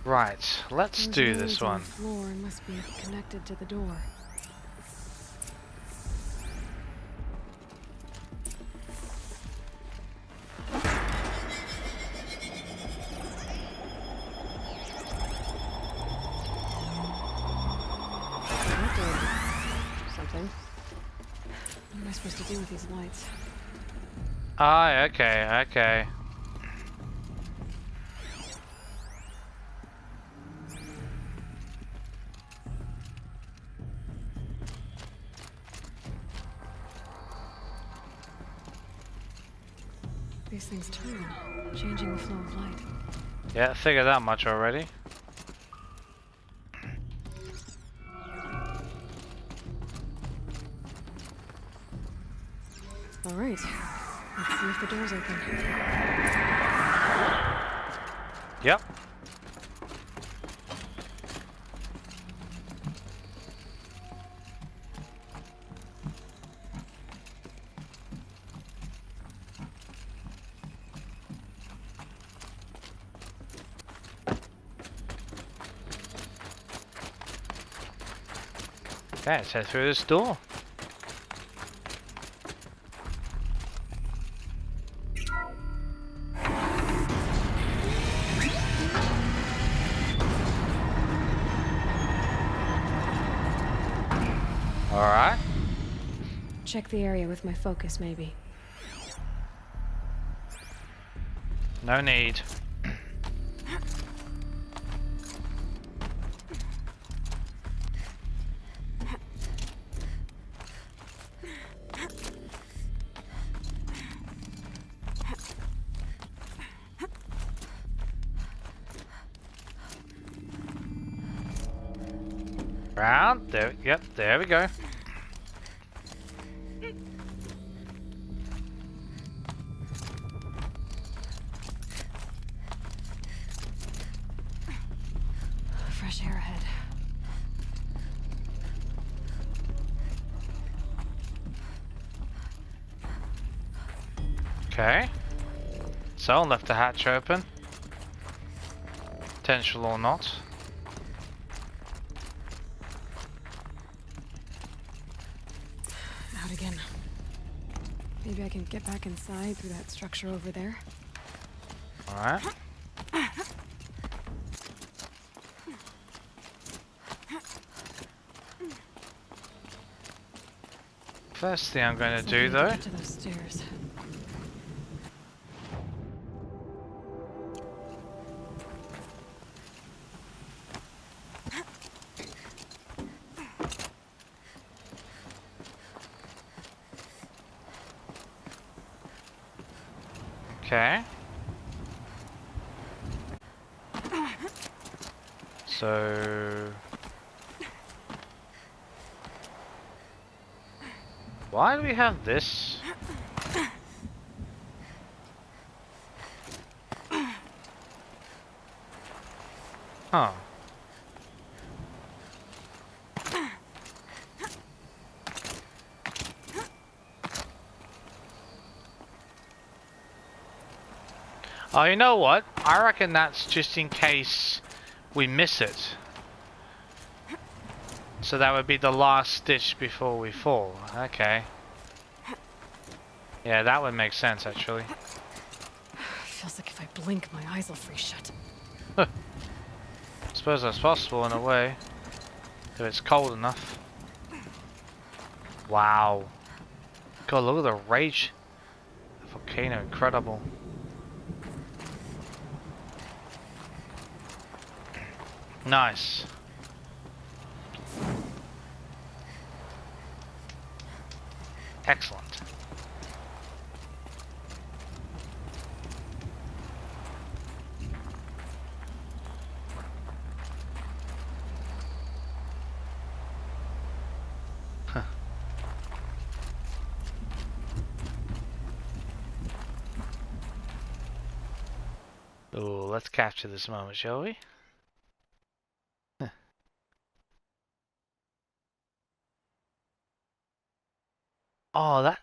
Right, let's do this one. The floor must be connected to the door. Something. What am I supposed to do with these lights? Ah, okay, okay. These things turn, changing the flow of light. Yeah, figured that much already. All right, let's see if the door's open. Yep. Okay, let's head through this door. Alright. Check the area with my focus, maybe. No need. Round. There. Yep. There we go. Fresh air ahead. Okay. So, left the hatch open. Potential or not. Out again. Maybe I can get back inside through that structure over there. Alright. First thing I'm going to do though. Get to those stairs. Okay. So... why do we have this? Huh. Oh, you know what? I reckon that's just in case we miss it. So that would be the last ditch before we fall. Okay. Yeah, that would make sense actually. Feels like if I blink, my eyes will freeze shut. Suppose that's possible in a way. If it's cold enough. Wow. God, look at the rage. The volcano, incredible. Nice. Excellent. Oh, let's capture this moment, shall we?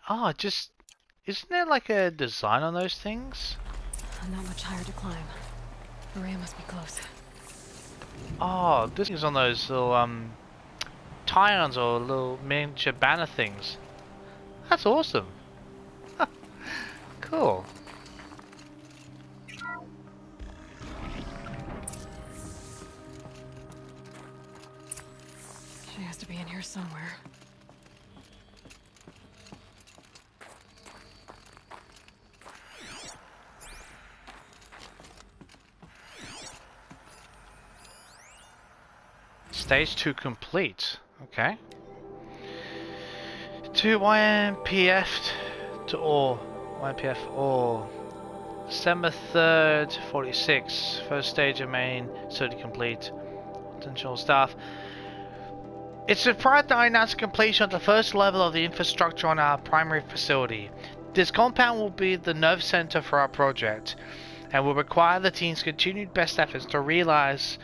Oh, just, isn't there like a design on those things? Not much higher to climb. Maria must be close. Oh, this is on those little tie-ons or little miniature banner things. That's awesome. Cool. She has to be in here somewhere. Stage 2 complete. Okay. 2 YMPF to all. YMPF all. December 3rd, 46. First stage of main study complete. Potential staff. It's surprised that I announced completion of the first level of the infrastructure on our primary facility. This compound will be the nerve center for our project, and will require the team's continued best efforts to realize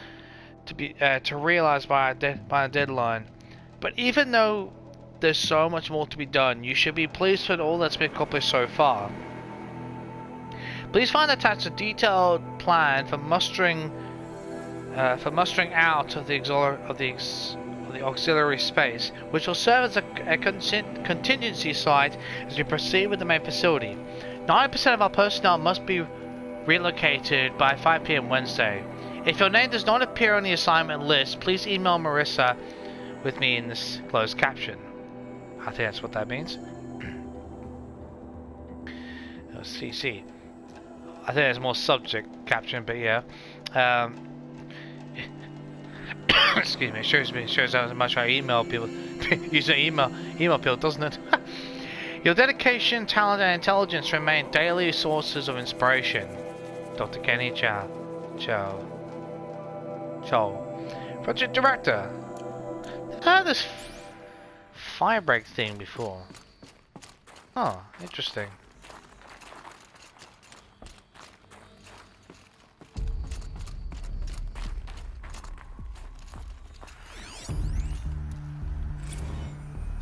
by a deadline. But even though there's so much more to be done, you should be pleased with all that's been accomplished so far. Please find attached a detailed plan for mustering out of the auxiliary space, which will serve as a contingency site as we proceed with the main facility. 90% of our personnel must be relocated by 5 PM Wednesday. If your name does not appear on the assignment list, please email Marissa with me in this closed caption. I think that's what that means. CC. I think there's more subject caption, but yeah. Excuse me. It shows how much I email people. Using email people, doesn't it? Your dedication, talent, and intelligence remain daily sources of inspiration. Dr. Kenny Chow. Project Director. I've heard this firebreak thing before. Oh, interesting.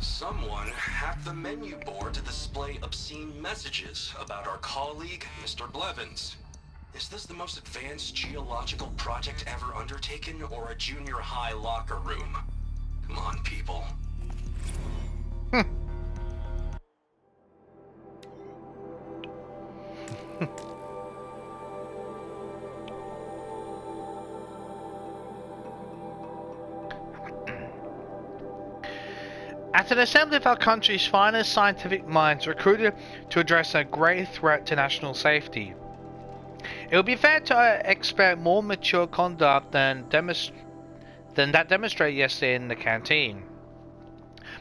Someone hacked the menu board to display obscene messages about our colleague, Mr. Blevins. Is this the most advanced geological project ever undertaken, or a junior high locker room? Come on, people. At an assembly of our country's finest scientific minds recruited to address a grave threat to national safety, it would be fair to expect more mature conduct than that demonstrated yesterday in the canteen.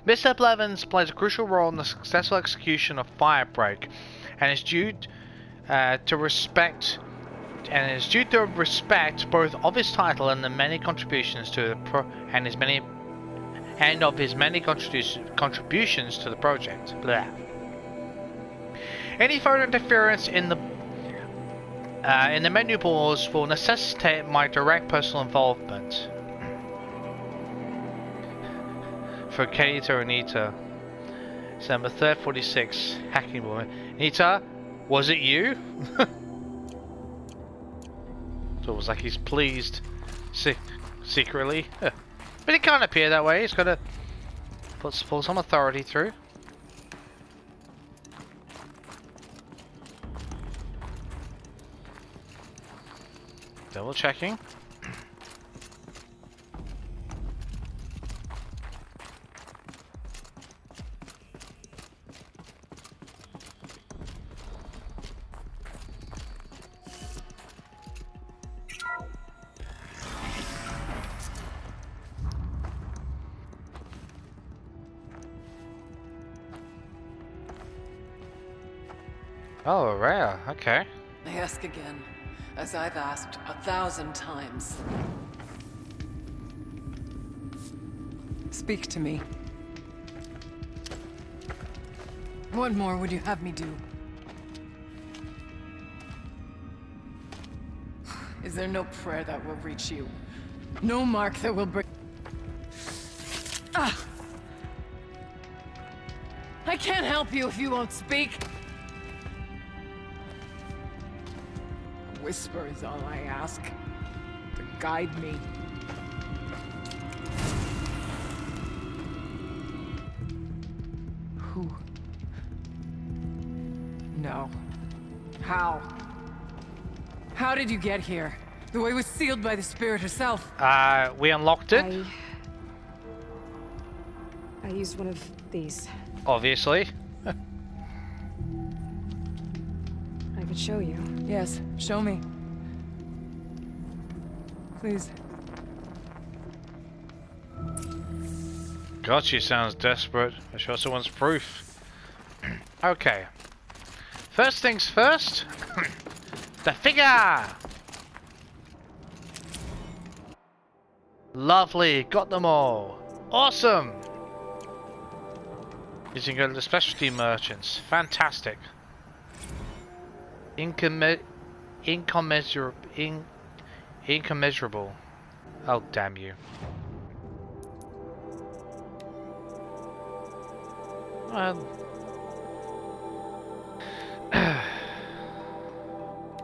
Mr. Blevins plays a crucial role in the successful execution of Firebreak, and is due to respect both of his title and the many contributions to his many contributions to the project. Blah. Any further interference in the menu boards will necessitate my direct personal involvement. For Kato Anita, December 3rd, 46, hacking boy. Anita, was it you? So it was like he's pleased secretly. But it can't appear that way. He's got to pull some authority through. Double checking. Oh, rare. Okay. I ask again, as I've asked 1,000 times. Speak to me. What more would you have me do? Is there no prayer that will reach you? No mark that will bring... Ah! I can't help you if you won't speak! A whisper is all I ask. To guide me. How? How did you get here? The way was sealed by the spirit herself. We unlocked it, I used one of these. obviously. I could show you. Yes, show me. Please. God, she sounds desperate. I sure also wants proof. Okay. First things first. The figure! Lovely, got them all. Awesome! You can go to the specialty merchants. Fantastic. Incommensurable. Oh, damn you. Well...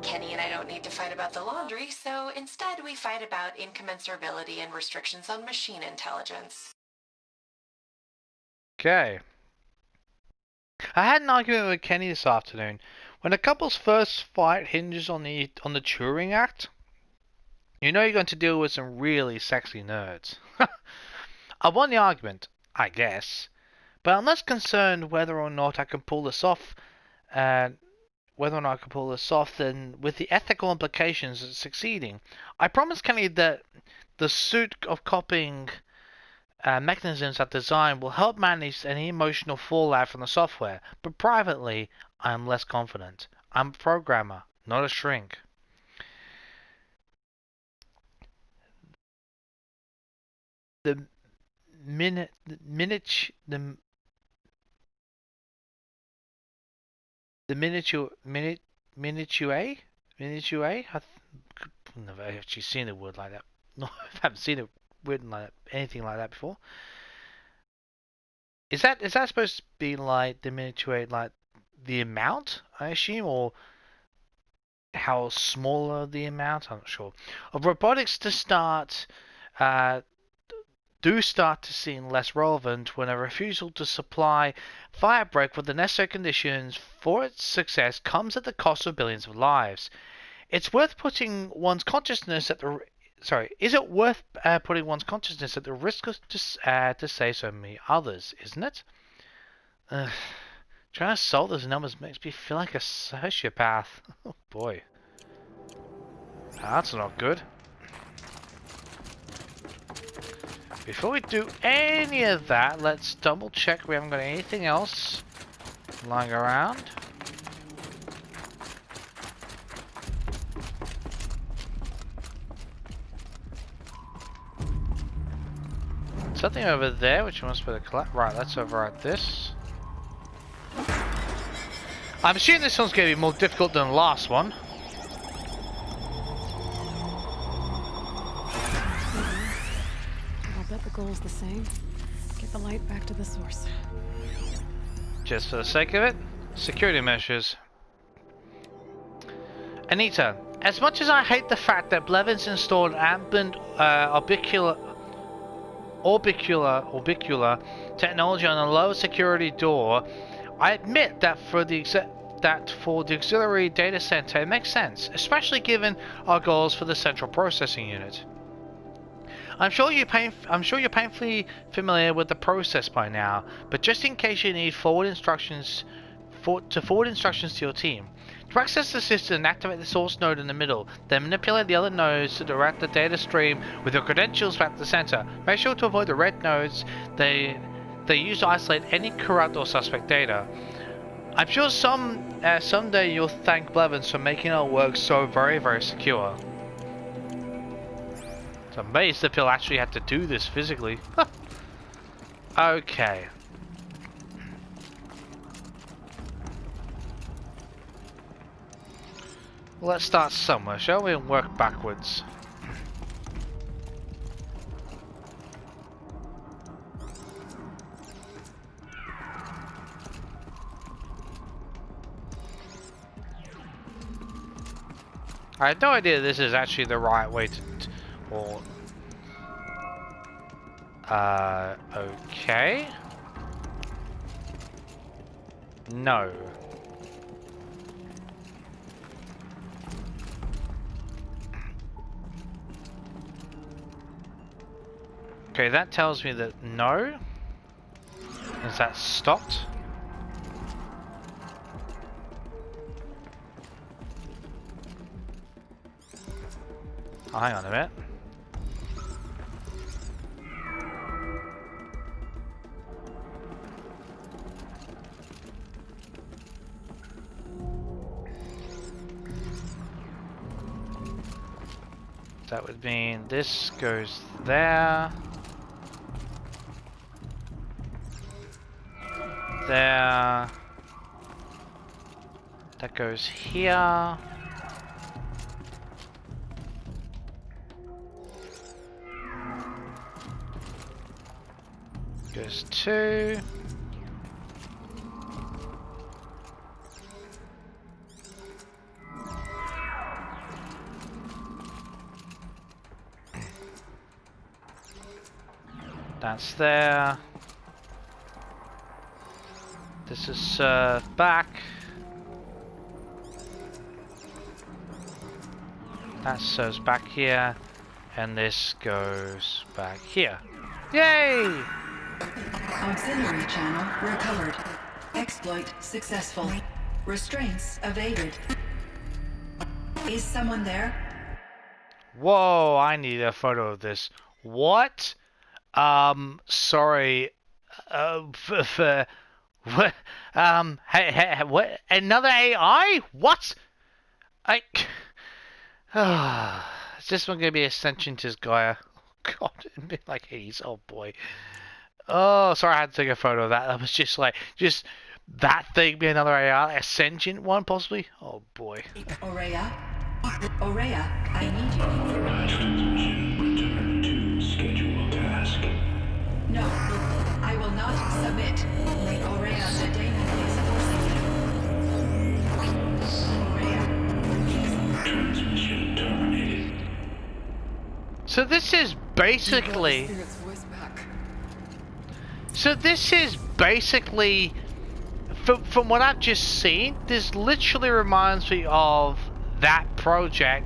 Kenny and I don't need to fight about the laundry, so instead we fight about incommensurability and restrictions on machine intelligence. Okay. I had an argument with Kenny this afternoon. When a couple's first fight hinges on the Turing Act, you know you're going to deal with some really sexy nerds. I won the argument, I guess, but I'm less concerned whether or not I can pull this off, than with the ethical implications of succeeding. I promised Kenny that the suit of copying mechanisms I've designed will help manage any emotional fallout from the software, but privately, I am less confident. I'm a programmer, not a shrink. The miniature? I've never actually seen a word like that. No, I haven't seen it written like that, anything like that before. Is that supposed to be like the miniature, like the amount, I assume, or how smaller the amount? I'm not sure. Of robotics to start, do start to seem less relevant when a refusal to supply Firebreak with the necessary conditions for its success comes at the cost of billions of lives. It's worth putting one's consciousness at the is it worth putting one's consciousness at the risk of to save so many others, isn't it? Trying to solve those numbers makes me feel like a sociopath. Oh boy. That's not good. Before we do any of that, let's double check we haven't got anything else lying around. Something over there, which must be the collect. Right, let's override this. I'm assuming this one's going to be more difficult than the last one. I'll bet the goal's the same. Get the light back to the source. Just for the sake of it, security measures. Anita, as much as I hate the fact that Blevins installed ambient orbicular technology on a low security door, I admit that for the auxiliary data center it makes sense, especially given our goals for the central processing unit. I'm sure you're painfully familiar with the process by now, but just in case you need forward instructions to your team. To access the system, activate the source node in the middle, then manipulate the other nodes to direct the data stream with your credentials back to the center. Make sure to avoid the red nodes. They use to isolate any corrupt or suspect data. I'm sure someday you'll thank Blevins for making our work so very, very secure. I'm amazed that Phil actually had to do this physically. Okay. Let's start somewhere, shall we, and work backwards. I had no idea this is actually the right way to... okay. Okay, that tells me that no. Is that stopped? Oh, hang on a minute. That would mean this goes there. There. That goes here. Goes 2. That's there. This is back. That serves back here, and this goes back here. Yay! Auxiliary channel recovered. Exploit successful. Restraints evaded. Is someone there? Whoa, I need a photo of this. What? Sorry. What? Hey, what? Another AI? What? Is this one gonna be a sentient as Gaia? God, it'd be like Hades. Oh boy. Oh, sorry, I had to take a photo of that. That was just like, that thing be another AI, a sentient one possibly. Oh boy. Aurea? Aurea, I need you. Return to scheduled task. No, I will not submit. Aurea, the daemon is forcing you. Aurea. Transmission terminated. So this is basically. Spirit's voice back. So this is basically, from what I've just seen, this literally reminds me of that project.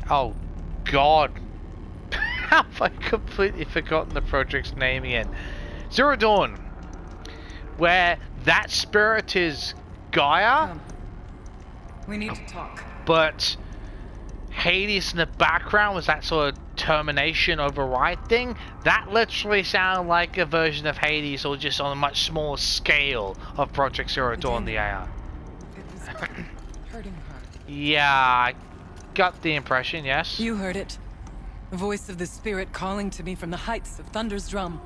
Oh God, have I completely forgotten the project's name again? Zero Dawn, where that spirit is Gaia, Come. We need to talk. but Hades in the background was that sort of termination override thing. That literally sounded like a version of Hades, or just on a much smaller scale of Project Zero Dawn, the AI. It was hurting her. Yeah, I got the impression, yes. You heard it. The voice of the spirit calling to me from the heights of Thunder's drum.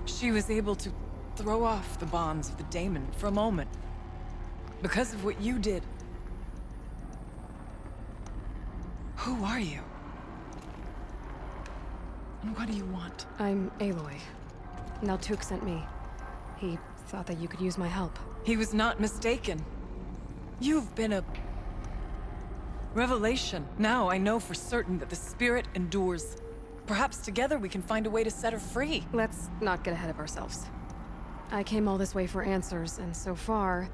She was able to throw off the bonds of the daemon for a moment. Because of what you did. Who are you? And what do you want? I'm Aloy. Naltuk sent me. He thought that you could use my help. He was not mistaken. You've been a revelation. Now I know for certain that the spirit endures. Perhaps together we can find a way to set her free. Let's not get ahead of ourselves. I came all this way for answers, and so far,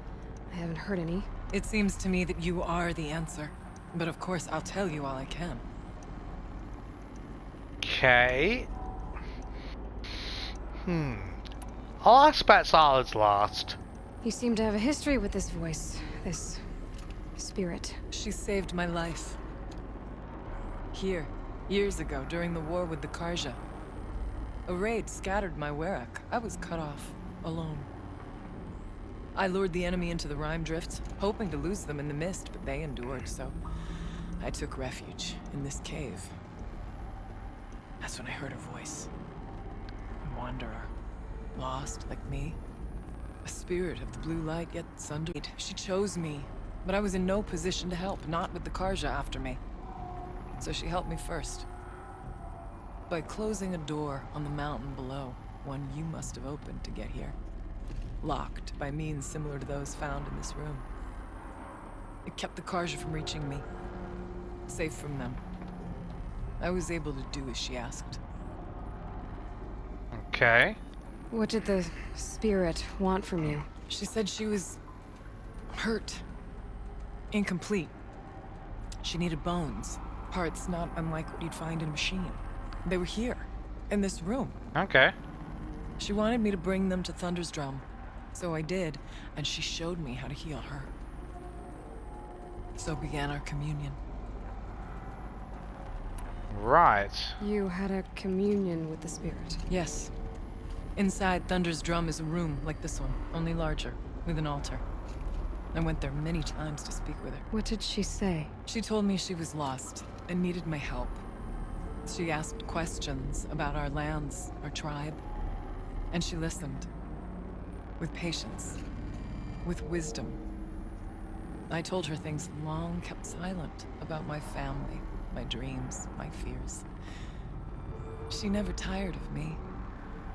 I haven't heard any. It seems to me that you are the answer. But of course, I'll tell you all I can. Okay. I'll expect solids last. You seem to have a history with this voice, this spirit. She saved my life. Here, years ago, during the war with the Karja. A raid scattered my Werak. I was cut off, alone. I lured the enemy into the Rime Drifts, hoping to lose them in the mist, but they endured, so I took refuge in this cave. That's when I heard her voice. A wanderer. Lost, like me. A spirit of the blue light, yet sundered. She chose me, but I was in no position to help, not with the Karja after me. So she helped me first. By closing a door on the mountain below, one you must have opened to get here. Locked by means similar to those found in this room. It kept the Karja from reaching me. Safe from them. I was able to do as she asked. Okay. What did the spirit want from you? She said she was hurt. Incomplete. She needed bones. Parts not unlike what you'd find in a machine. They were here, in this room. Okay. She wanted me to bring them to Thunder's drum. So I did, and she showed me how to heal her. So began our communion. Right. You had a communion with the spirit. Yes. Inside Thunder's drum is a room like this one, only larger, with an altar. I went there many times to speak with her. What did she say? She told me she was lost and needed my help. She asked questions about our lands, our tribe, and she listened. With patience. With wisdom. I told her things long kept silent about my family, my dreams, my fears. She never tired of me.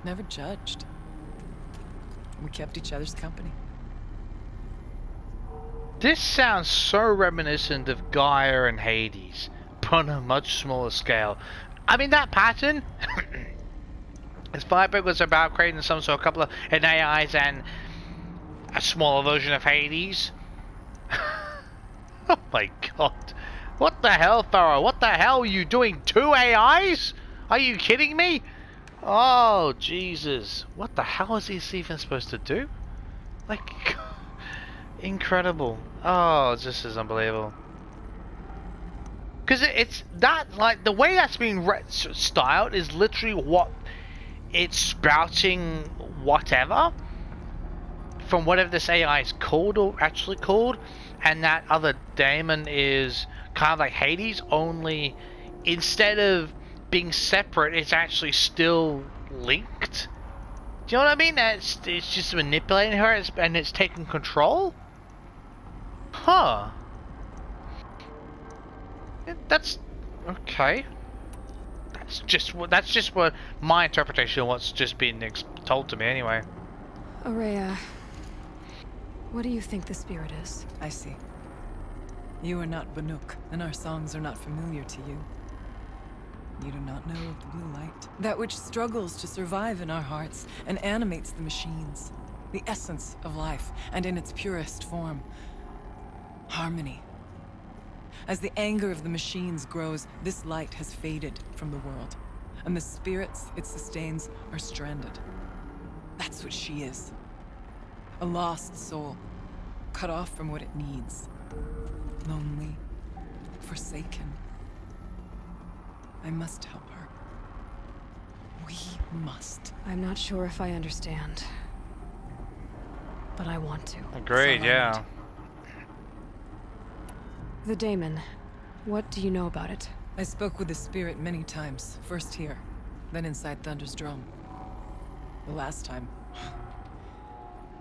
Never judged. We kept each other's company. This sounds so reminiscent of Gaia and Hades, but on a much smaller scale. I mean, that pattern, as Firebug was about creating some sort of couple of AIs and a smaller version of Hades. Oh my god. What the hell, Pharaoh? What the hell are you doing? 2 AIs? Are you kidding me? Oh, Jesus. What the hell is this even supposed to do? Like, incredible. Oh, this is unbelievable. Because it's that, like, the way that's being styled is literally what it's sprouting whatever from whatever this AI is called or actually called, and that other daemon is kind of like Hades, only instead of being separate, it's actually still linked. Do you know what I mean? It's just manipulating her and it's taking control? Huh. That's okay. That's just what my interpretation of what's just been told to me anyway. Aurea, what do you think the spirit is? I see. You are not Banuk, and our songs are not familiar to you. You do not know of the blue light. That which struggles to survive in our hearts and animates the machines. The essence of life, and in its purest form. Harmony. As the anger of the machines grows, this light has faded from the world. And the spirits it sustains are stranded. That's what she is. A lost soul, cut off from what it needs. Lonely, forsaken. I must help her. We must. I'm not sure if I understand. But I want to. Agreed, yeah. The daemon. What do you know about it? I spoke with the spirit many times. First here, then inside Thunder's drum. The last time,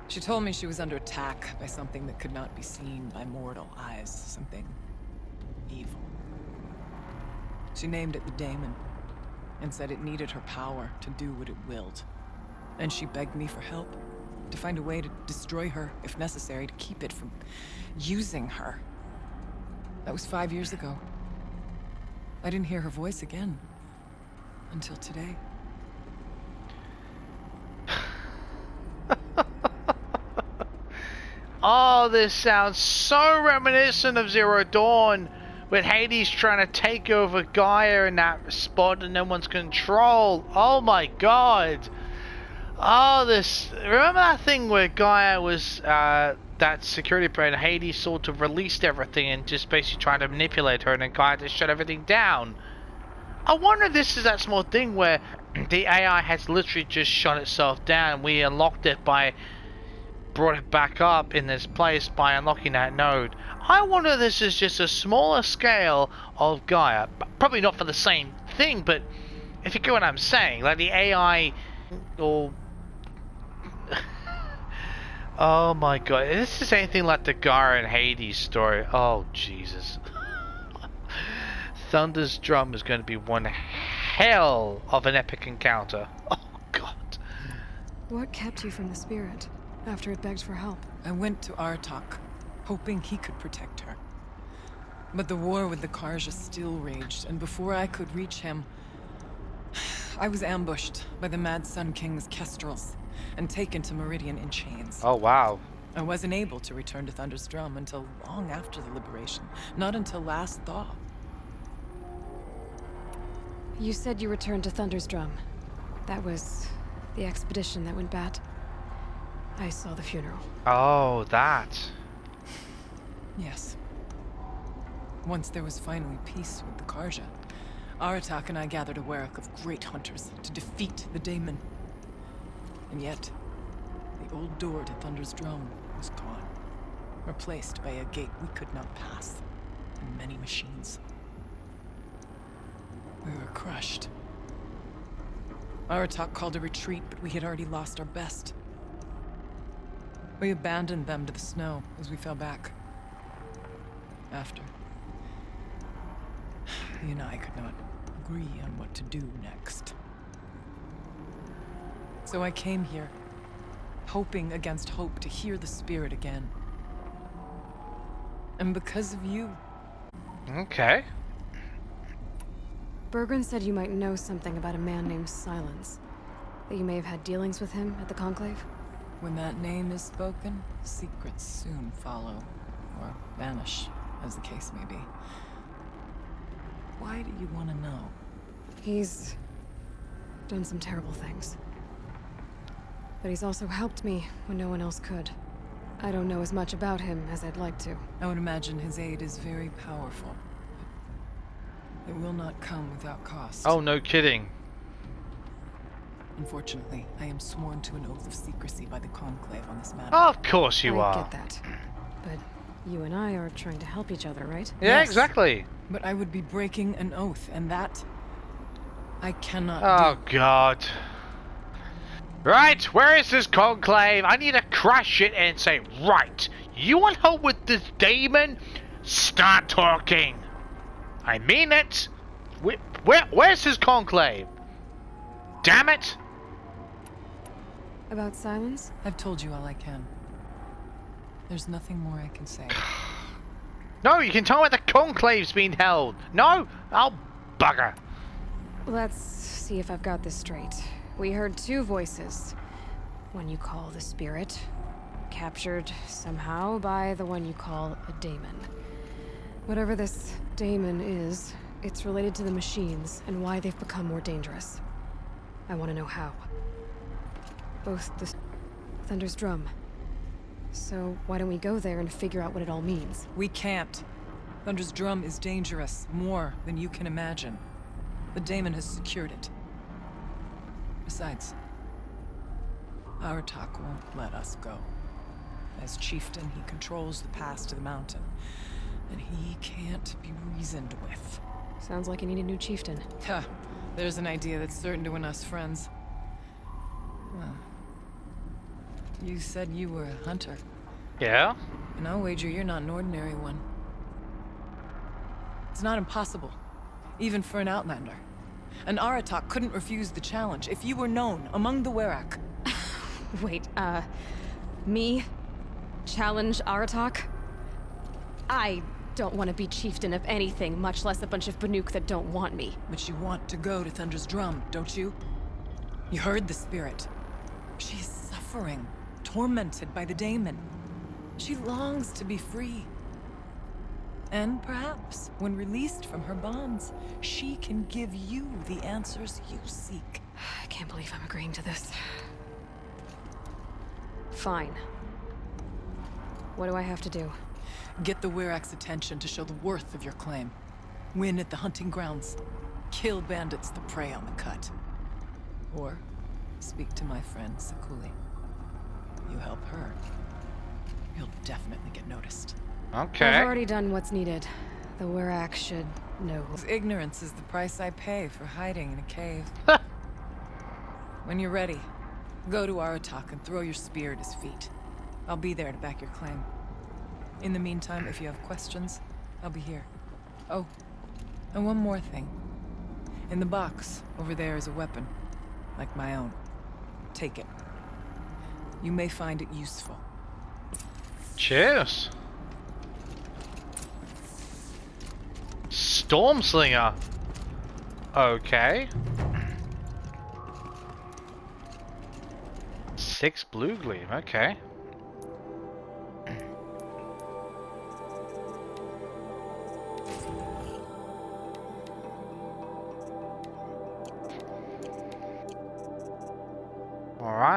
she told me she was under attack by something that could not be seen by mortal eyes. Something evil. She named it the daemon, and said it needed her power to do what it willed. And she begged me for help, to find a way to destroy her, if necessary, to keep it from using her. That was 5 years ago. I didn't hear her voice again, until today. Oh, this sounds so reminiscent of Zero Dawn, with Hades trying to take over Gaia in that spot and no one's control. Oh my god. Oh, remember that thing where Gaia was that security brain, Hades sort of released everything and just basically tried to manipulate her, and then Gaia just shut everything down. I wonder if this is that small thing where the AI has literally just shut itself down. We unlocked it brought it back up in this place by unlocking that node. I wonder if this is just a smaller scale of Gaia. Probably not for the same thing, but if you get what I'm saying, like the AI or oh my god, if this is anything like the Gaia and Hades story, oh Jesus. Thunder's drum is going to be one hell of an epic encounter. Oh god. What kept you from the spirit after it begged for help? I went to Artok, hoping he could protect her. But the war with the Karja still raged, and before I could reach him, I was ambushed by the Mad Sun King's kestrels and taken to Meridian in chains. Oh wow. I wasn't able to return to Thunder's drum until long after the liberation, not until last thaw. You said you returned to Thunder's Drum. That was the expedition that went bad. I saw the funeral. Oh, that. Yes. Once there was finally peace with the Karja, Aratak and I gathered a Werak of great hunters to defeat the Daemon. And yet, the old door to Thunder's Drum was gone, replaced by a gate we could not pass, and many machines. We were crushed. Aratak called a retreat, but we had already lost our best. We abandoned them to the snow as we fell back. After, he and I could not agree on what to do next. So I came here, hoping against hope to hear the spirit again. And because of you. Okay. Bergren said you might know something about a man named Silence. That you may have had dealings with him at the Conclave? When that name is spoken, secrets soon follow, or vanish, as the case may be. Why do you want to know? He's done some terrible things. But he's also helped me when no one else could. I don't know as much about him as I'd like to. I would imagine his aid is very powerful. But it will not come without cost. Oh, no kidding. Unfortunately, I am sworn to an oath of secrecy by the Conclave on this matter. Oh, of course you I are. get that. But you and I are trying to help each other, right? Yeah, Yes. exactly. But I would be breaking an oath, and that I cannot Oh, do. God. Right, where is this conclave? I need to crash it and say, right, you want help with this demon? Start talking. I mean it. Where's his conclave? Damn it. About Silence? I've told you all I can. There's nothing more I can say. No, you can tell where the conclave's being held. No? Oh, bugger. Let's see if I've got this straight. We heard two voices. One you call the spirit, captured somehow by the one you call a daemon. Whatever this daemon is, it's related to the machines and why they've become more dangerous. I want to know how. Both the Thunder's Drum. So why don't we go there and figure out what it all means? We can't. Thunder's Drum is dangerous, more than you can imagine. The daemon has secured it. Besides, Aratak won't let us go. As chieftain, he controls the pass to the mountain, and he can't be reasoned with. Sounds like you need a new chieftain. Huh. There's an idea that's certain to win us friends. Well, you said you were a hunter, Yeah? and I'll wager you're not an ordinary one. It's not impossible, even for an outlander. An Aratak couldn't refuse the challenge if you were known among the Werak. Wait, me? Challenge Aratak? I don't want to be chieftain of anything, much less a bunch of Banuk that don't want me. But you want to go to Thunder's Drum, don't you? You heard the spirit. She is suffering, tormented by the daemon. She longs to be free. And perhaps, when released from her bonds, she can give you the answers you seek. I can't believe I'm agreeing to this. Fine. What do I have to do? Get the Werak's attention to show the worth of your claim. Win at the hunting grounds. Kill bandits that prey on the cut. Or speak to my friend Sakuli. You help her, you'll definitely get noticed. Okay. I've already done what's needed. The Werak should know. Ignorance is the price I pay for hiding in a cave. When you're ready, go to Aratak and throw your spear at his feet. I'll be there to back your claim. In the meantime, if you have questions, I'll be here. Oh, and one more thing. In the box, over there is a weapon, like my own. Take it. You may find it useful. Cheers. Stormslinger. Okay. 6 blue gleam, okay.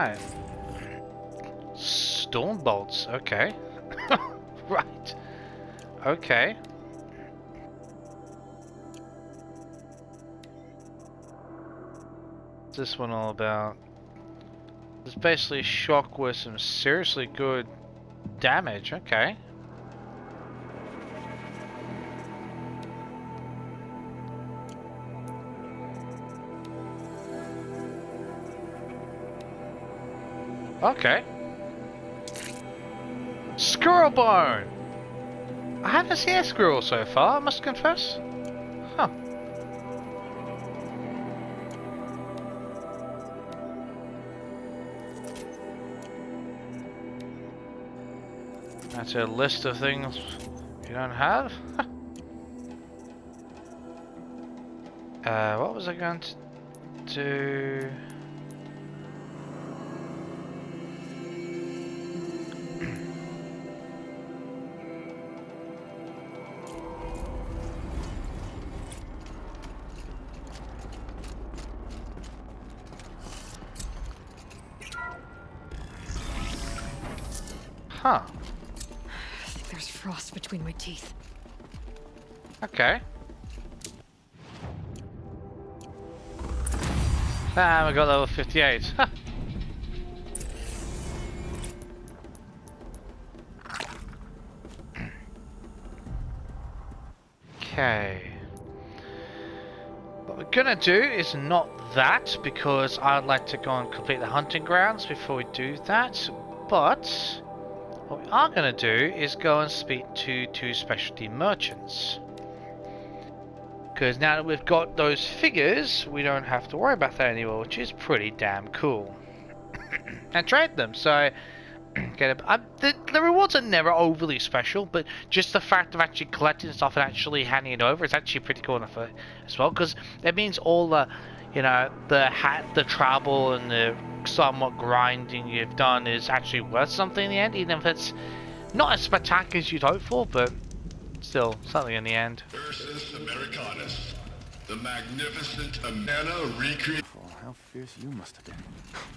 Alright. Storm bolts, okay. Right. Okay. What's this one all about? It's basically shock with some seriously good damage, okay. Okay. Squirrel bone! I haven't seen a squirrel so far, I must confess. Huh. That's a list of things you don't have. What was I going to do? Huh. I think there's frost between my teeth. Okay. Ah, we got level 58. Huh. Okay. What we're gonna do is not that, because I'd like to go and complete the hunting grounds before we do that. But what we are gonna do is go and speak to 2 specialty merchants. Because now that we've got those figures, we don't have to worry about that anymore, which is pretty damn cool. And trade them, so get it. The rewards are never overly special, but just the fact of actually collecting stuff and actually handing it over is actually pretty cool enough as well. Because it means all the, you know, the travel and the somewhat grinding you've done is actually worth something in the end, even if it's not as spectacular as you'd hope for, but still something in the end. Ursus Americanus, the magnificent Amana recreate. Oh, how fierce you must have been.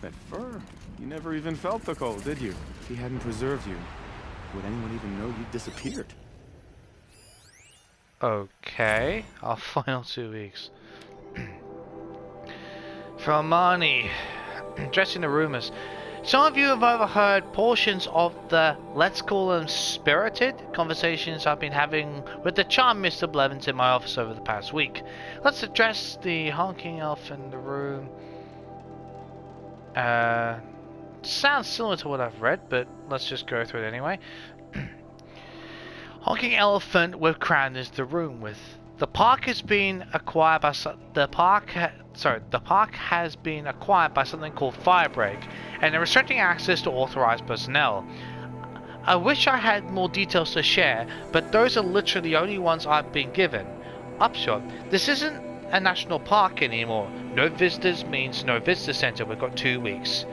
That fur, you never even felt the cold, did you? If he hadn't preserved you, would anyone even know you'd disappeared? Okay, our final 2 weeks. From Marnie, addressing the rumors. Some of you have overheard portions of the, let's call them spirited, conversations I've been having with the charming Mr. Blevins in my office over the past week. Let's address the honking elf in the room. Sounds similar to what I've read, but let's just go through it anyway. Honking elephant with crown is the room with. The park has been acquired by the park has been acquired by something called Firebreak, and they're restricting access to authorized personnel. I wish I had more details to share, but those are literally the only ones I've been given. Upshot, this isn't a national park anymore. No visitors means no visitor center. We've got 2 weeks.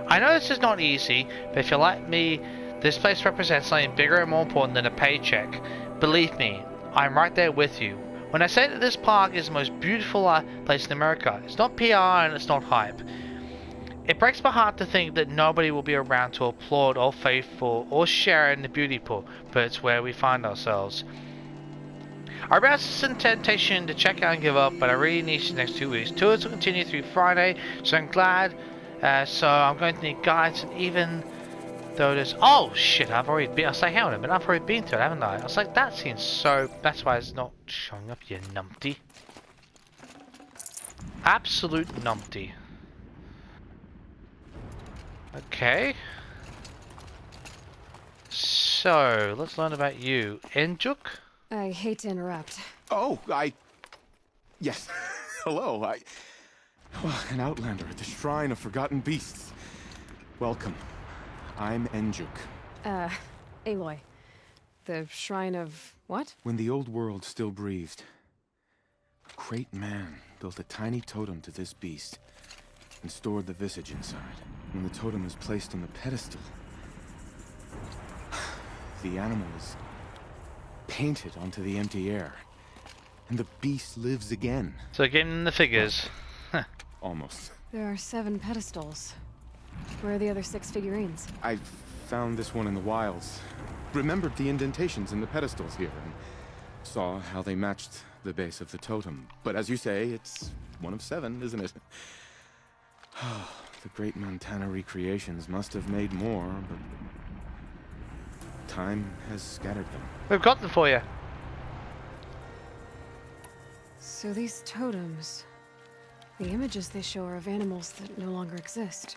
I know this is not easy, but if you're like me, this place represents something bigger and more important than a paycheck. Believe me, I'm right there with you. When I say that this park is the most beautiful place in America, it's not PR and it's not hype. It breaks my heart to think that nobody will be around to applaud or faithful or share in the beauty pool, but it's where we find ourselves. I realize it's a temptation to check out and give up, but I really need the next 2 weeks. Tours will continue through Friday, so I'm glad. So I'm going to need guides, and even though there's... Oh shit, I've already been... I was like, hang on a minute, I've already been to it, haven't I? I was like, that seems so... That's why it's not showing up, you numpty. Absolute numpty. Okay. So, let's learn about you. Enjuk? I hate to interrupt. Oh, yes. Hello, well, an outlander at the Shrine of Forgotten Beasts. Welcome. I'm Enjuk. Aloy. The Shrine of... what? When the old world still breathed, a great man built a tiny totem to this beast and stored the visage inside. When the totem is placed on the pedestal, the animal is painted onto the empty air, and the beast lives again. So getting the figures. Almost. There are 7 pedestals. Where are the other 6 figurines? I found this one in the wilds. Remembered the indentations in the pedestals here, and saw how they matched the base of the totem. But as you say, it's one of 7, isn't it? The great Montana recreations must have made more, but time has scattered them. We've got them for you. So these totems, the images they show are of animals that no longer exist.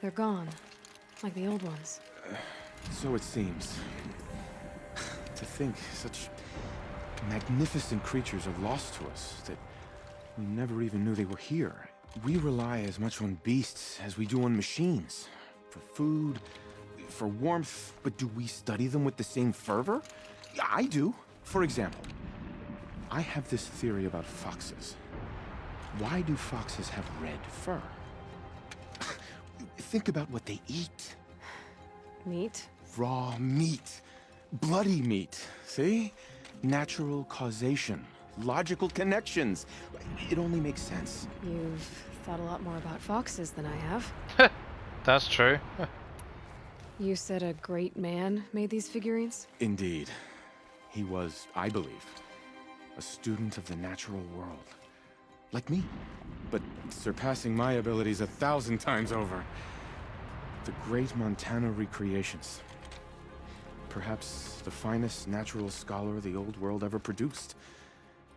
They're gone, like the old ones. So it seems. To think such magnificent creatures are lost to us, that we never even knew they were here. We rely as much on beasts as we do on machines. For food, for warmth, but do we study them with the same fervor? I do. For example, I have this theory about foxes. Why do foxes have red fur? Think about what they eat. Meat? Raw meat. Bloody meat. See? Natural causation. Logical connections. It only makes sense. You've thought a lot more about foxes than I have. That's true. You said a great man made these figurines? Indeed. He was, I believe, a student of the natural world. Like me, but surpassing my abilities 1,000 times over. The great Montana recreations. Perhaps the finest natural scholar the old world ever produced.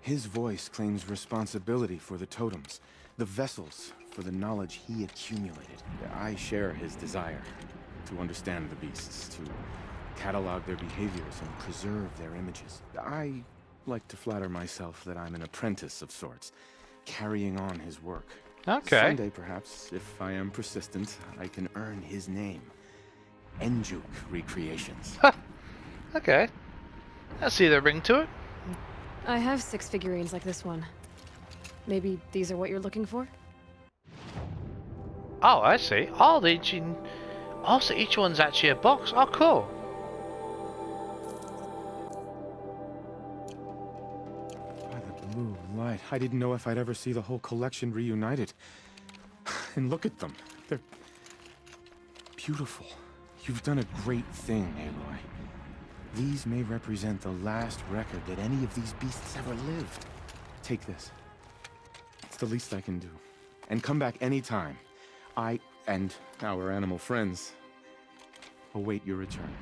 His voice claims responsibility for the totems, the vessels for the knowledge he accumulated. I share his desire to understand the beasts, to catalog their behaviors and preserve their images. I like to flatter myself that I'm an apprentice of sorts, carrying on his work. Okay. Someday, perhaps, if I am persistent, I can earn his name. Enjuk Recreations. Okay. I see the ring to it. I have 6 figurines like this one. Maybe these are what you're looking for? Oh, I see. Oh, so each one's actually a box. Oh, cool. By the blue light, I didn't know if I'd ever see the whole collection reunited. And look at them. They're beautiful. You've done a great thing, Aloy. These may represent the last record that any of these beasts ever lived. Take this. It's the least I can do. And come back anytime. I and our animal friends await your return.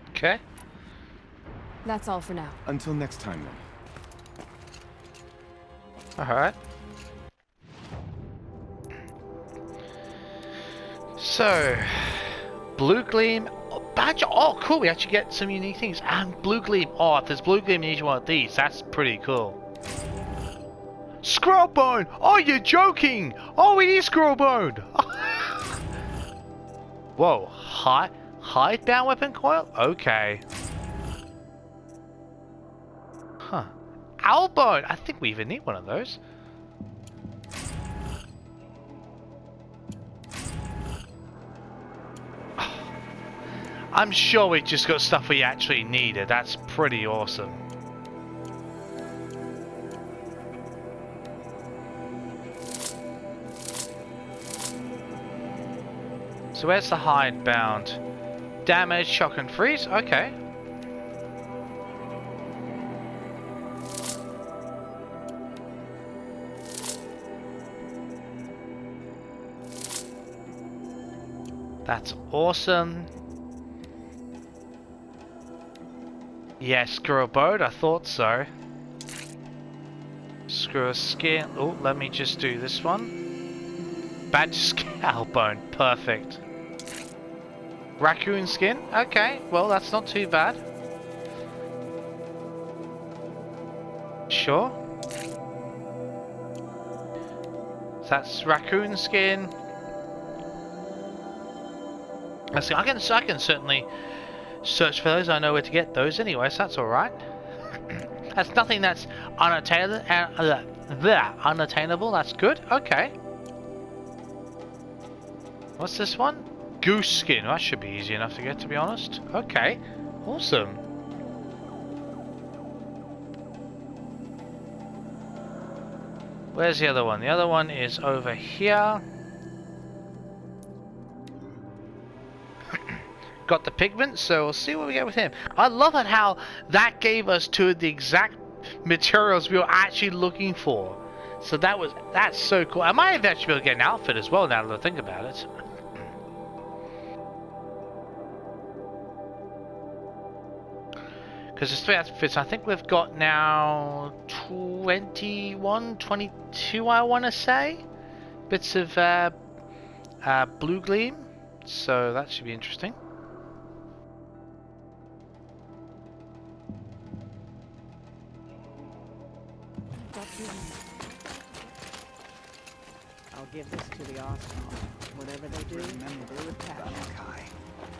Okay. That's all for now. Until next time, then. Alright. So, Blue Gleam. Badger. Oh, cool. We actually get some unique things. And Blue Gleam. Oh, if there's Blue Gleam in each one of these, that's pretty cool. Scrollbone! Oh, you're joking! Oh, it is Scrollbone! Whoa. Hidebound weapon coil? Okay. Huh. Owlbone! I think we even need one of those. I'm sure we just got stuff we actually needed. That's pretty awesome. So where's the hidebound? Damage, shock and freeze? Okay. That's awesome. Yes, screw a boat, I thought so. Screw a skin. Oh, let me just do this one. Badger scale bone, perfect. Raccoon skin, okay, well that's not too bad. Sure. So that's raccoon skin. I can certainly search for those. I know where to get those anyway, so that's alright. That's nothing that's unattainable. That's good. Okay. What's this one? Goose skin. That should be easy enough to get, to be honest. Okay. Awesome. Where's the other one? The other one is over here. got the pigment, so we'll see what we get with him. I love it how that gave us two of the exact materials we were actually looking for. So that's so cool. I might eventually be able to get an outfit as well now that I think about it. Because there's 3 outfits. I think we've got now 21, 22 I want to say. Bits of blue gleam. So that should be interesting. I'll give this to the Osmond. Whatever they do, remember with passion.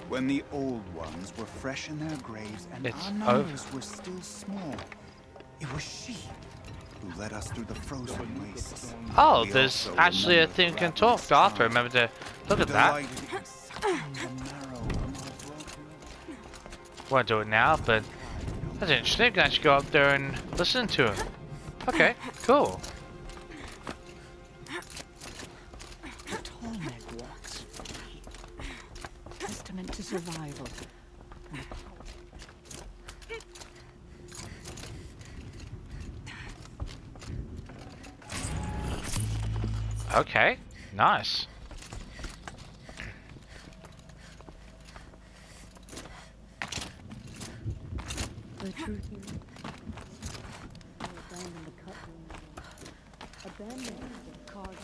When the old ones were fresh in their graves and It's our numbers were still small, it was she who led us through the frozen wastes. Oh, We there's also actually a remember thing you can talk Gravel's to after. charm, Remember to look at that. delighted in sucking the marrow from our broken. Won't do it now, but that's interesting. You can actually go up there and listen to him. Okay, cool. The tall neck walks free. Testament to survival. Okay, nice. The truth is, I abandoned the cut room. Abandoned the cargo.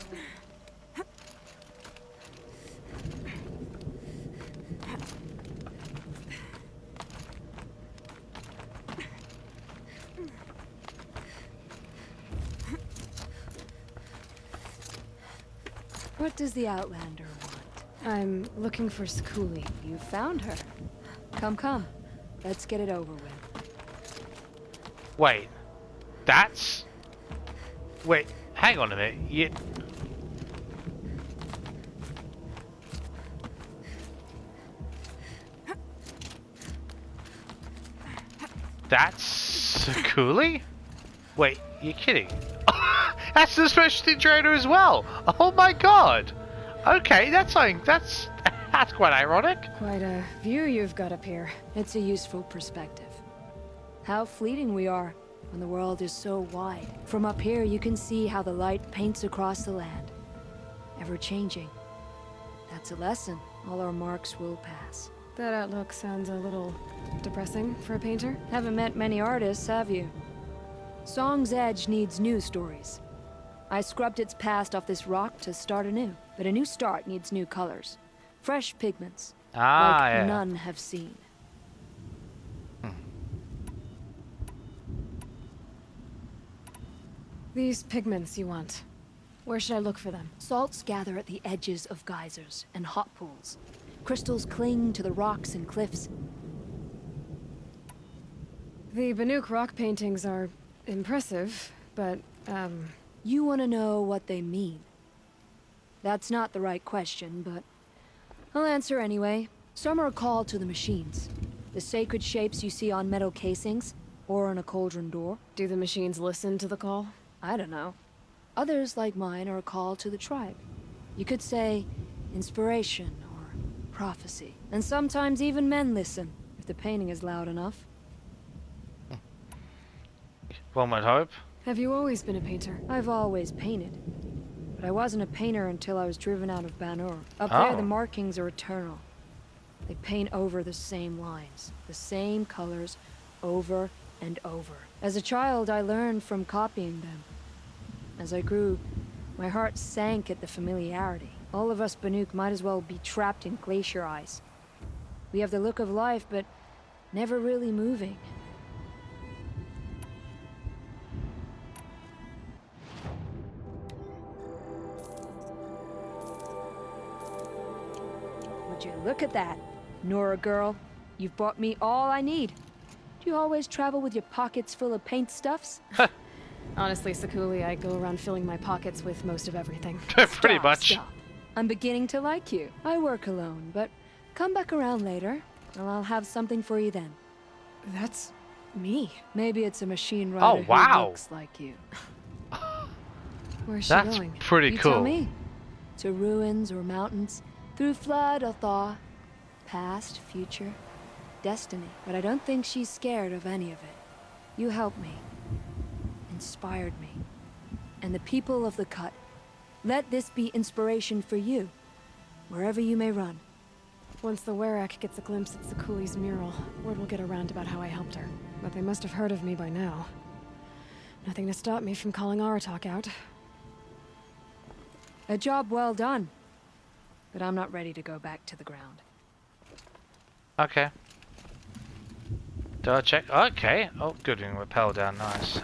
What does the Outlander want? I'm looking for Skuli. You found her. Come, come. Let's get it over with. Wait, that's... Wait, hang on a minute. That's Skuli? Wait, you're kidding. That's the specialty trader as well. Oh my god. Okay, that's quite ironic. Quite a view you've got up here. It's a useful perspective. How fleeting we are when the world is so wide. From up here, you can see how the light paints across the land. Ever changing. That's a lesson. All our marks will pass. That outlook sounds a little depressing for a painter. Haven't met many artists, have you? Song's Edge needs new stories. I scrubbed its past off this rock to start anew, but a new start needs new colors. Fresh pigments, like yeah. none have seen. These pigments you want. Where should I look for them? Salts gather at the edges of geysers and hot pools. Crystals cling to the rocks and cliffs. The Banuk rock paintings are impressive, but, You want to know what they mean. That's not the right question, but I'll answer anyway. Some are a call to the machines. The sacred shapes you see on metal casings, or on a cauldron door. Do the machines listen to the call? I don't know. Others, like mine, are a call to the tribe. You could say inspiration or prophecy. And sometimes even men listen, if the painting is loud enough. One might hope. Have you always been a painter? I've always painted. But I wasn't a painter until I was driven out of Banuk. Up there, the markings are eternal. They paint over the same lines, the same colors, over and over. As a child, I learned from copying them. As I grew, my heart sank at the familiarity. All of us Banuk might as well be trapped in glacier ice. We have the look of life, but never really moving. Would you look at that? Nora girl, you've bought me all I need. Do you always travel with your pockets full of paint stuffs? Honestly, Skuli, I go around filling my pockets with most of everything. Pretty much. Stop. I'm beginning to like you. I work alone, but come back around later, and I'll have something for you then. That's me. Maybe it's a machine rider who looks like you. Where's she going? That's pretty you cool. Tell me. To ruins or mountains, through flood or thaw. Past, future, destiny. But I don't think she's scared of any of it. You helped me. Inspired me. And the people of the Cut. Let this be inspiration for you, wherever you may run. Once the Werak gets a glimpse at Sakuli's mural, word will get around about how I helped her. But they must have heard of me by now. Nothing to stop me from calling Aratak out. A job well done. But I'm not ready to go back to the ground. Okay. Do I check? Okay. Oh, good. We can rappel down. Nice.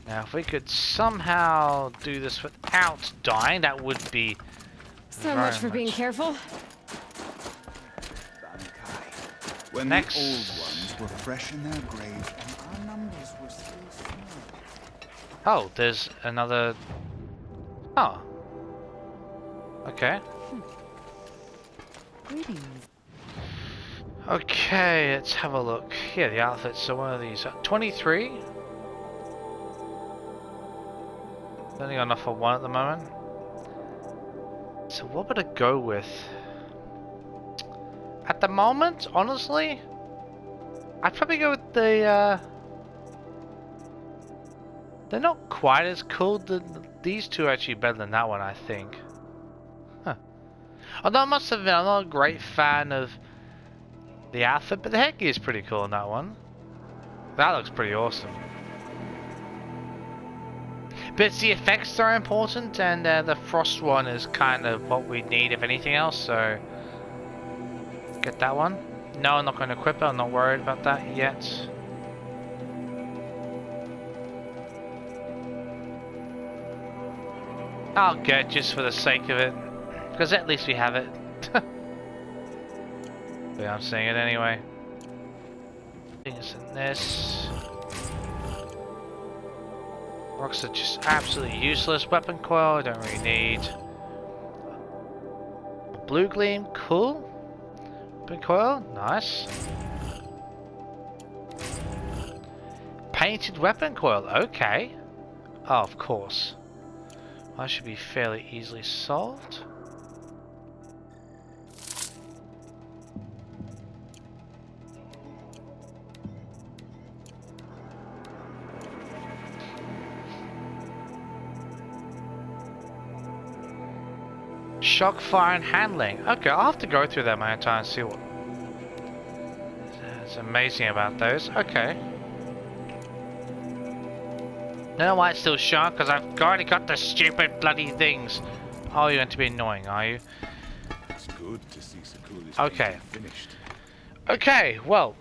Now, if we could somehow do this without dying, that would be so much for being careful. When Next. the old ones were fresh in their grave and our numbers were still small. Oh, there's another. Oh. Okay. Greetings. Okay, let's have a look. Yeah, the outfits. So one of these. 23. Only got enough for one at the moment. So what would I go with? At the moment, honestly, I'd probably go with the. They're not quite as cool. These two are actually better than that one, I think. Huh. Although I must admit, I'm not a great fan of the outfit, but the headgear is pretty cool in that one. That looks pretty awesome. But the effects are important, and the frost one is kind of what we need, if anything else, so get that one. No, I'm not going to equip it, I'm not worried about that yet. I'll get just for the sake of it, because at least we have it. But I'm saying it anyway. Things in this. Rocks are just absolutely useless. Weapon coil, I don't really need. Blue gleam, cool. Weapon coil, nice. Painted weapon coil, okay. Oh, of course. That should be fairly easily solved. Shock, fire, and handling. Okay, I'll have to go through that my entire and see what is amazing about those. Okay. You know why it's still shock? Because I've already got the stupid bloody things. Oh, you're going to be annoying, are you? It's good to see Sakuli's Okay. finished. Okay, well.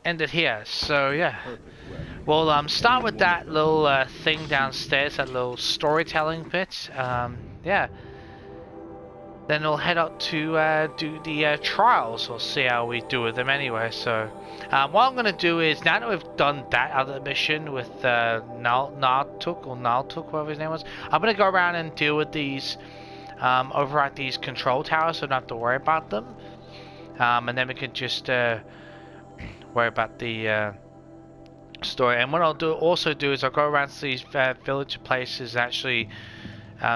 End it here. So, yeah. We'll start with that little thing downstairs, that little storytelling bit. Yeah. Then we'll head up to do the trials. We'll see how we do with them anyway. So, what I'm going to do is, now that we've done that other mission with Naltuk, whatever his name was, I'm going to go around and deal with these, over at these control towers, so I don't have to worry about them. And then we can just worry about the story. And what I'll also do is I'll go around to these village places and actually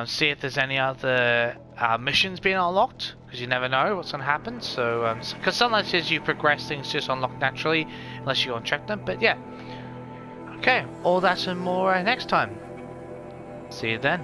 see if there's any other missions being unlocked, because you never know what's going to happen. So, because sometimes as you progress, things just unlock naturally unless you uncheck them. But yeah, okay, all that and more next time. See you then.